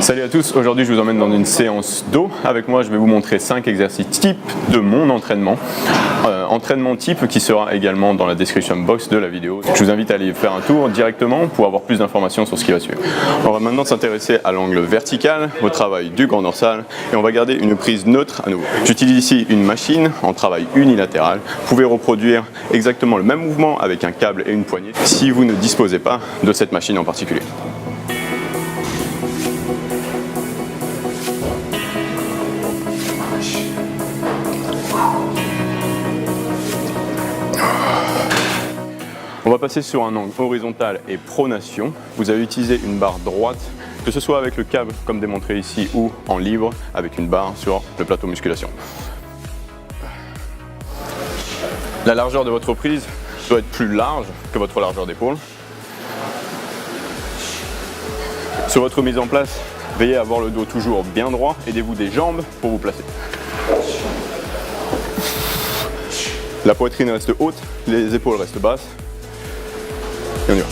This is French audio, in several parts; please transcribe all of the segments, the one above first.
Salut à tous, aujourd'hui je vous emmène dans une séance dos. Avec moi je vais vous montrer 5 exercices types de mon entraînement. Entraînement type qui sera également dans la description box de la vidéo. Je vous invite à aller faire un tour directement pour avoir plus d'informations sur ce qui va suivre. On va maintenant s'intéresser à l'angle vertical, au travail du grand dorsal et on va garder une prise neutre à nouveau. J'utilise ici une machine en travail unilatéral. Vous pouvez reproduire exactement le même mouvement avec un câble et une poignée si vous ne disposez pas de cette machine en particulier. On va passer sur un angle horizontal et pronation. Vous allez utiliser une barre droite, que ce soit avec le câble comme démontré ici ou en libre avec une barre sur le plateau musculation. La largeur de votre prise doit être plus large que votre largeur d'épaule. Sur votre mise en place, veillez à avoir le dos toujours bien droit, aidez-vous des jambes pour vous placer. La poitrine reste haute, les épaules restent basses. Et on y va.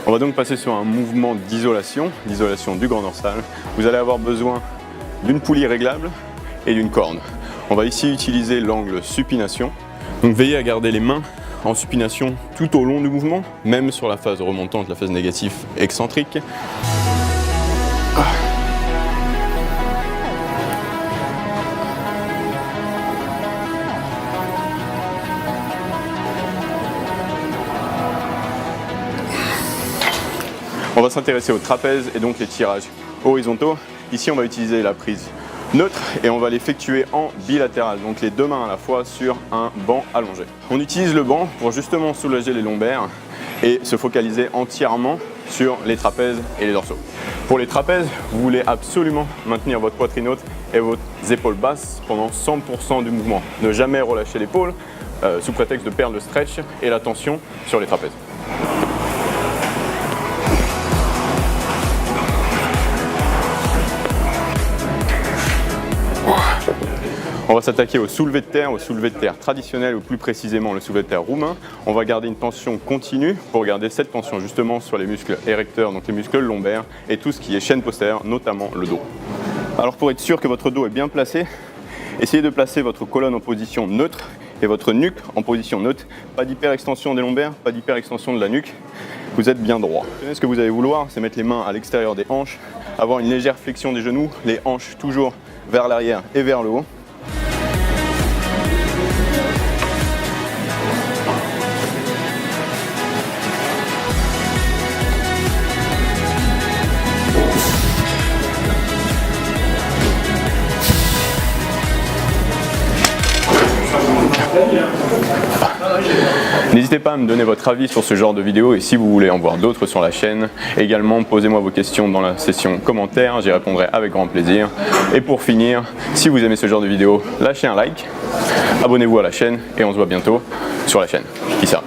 On va donc passer sur un mouvement d'isolation du grand dorsal. Vous allez avoir besoin d'une poulie réglable et d'une corde. On va ici utiliser l'angle supination. Donc veillez à garder les mains en supination tout au long du mouvement, même sur la phase remontante, la phase négative excentrique. On va s'intéresser au trapèze et donc les tirages horizontaux. Ici, on va utiliser la prise neutre et on va l'effectuer en bilatéral, donc les deux mains à la fois sur un banc allongé. On utilise le banc pour justement soulager les lombaires et se focaliser entièrement sur les trapèzes et les dorsaux. Pour les trapèzes, vous voulez absolument maintenir votre poitrine haute et vos épaules basses pendant 100% du mouvement. Ne jamais relâcher l'épaule sous prétexte de perdre le stretch et la tension sur les trapèzes. On va s'attaquer au soulevé de terre traditionnel ou plus précisément le soulevé de terre roumain. On va garder une tension continue pour garder cette tension justement sur les muscles érecteurs, donc les muscles lombaires et tout ce qui est chaîne postérieure, notamment le dos. Alors pour être sûr que votre dos est bien placé, essayez de placer votre colonne en position neutre et votre nuque en position neutre. Pas d'hyperextension des lombaires, pas d'hyperextension de la nuque. Vous êtes bien droit. Ce que vous allez vouloir, c'est mettre les mains à l'extérieur des hanches, avoir une légère flexion des genoux, les hanches toujours vers l'arrière et vers le haut. N'hésitez pas à me donner votre avis sur ce genre de vidéo et si vous voulez en voir d'autres sur la chaîne, également posez-moi vos questions dans la section commentaires, j'y répondrai avec grand plaisir. Et pour finir, si vous aimez ce genre de vidéo, lâchez un like, abonnez-vous à la chaîne et on se voit bientôt sur la chaîne. Peace out.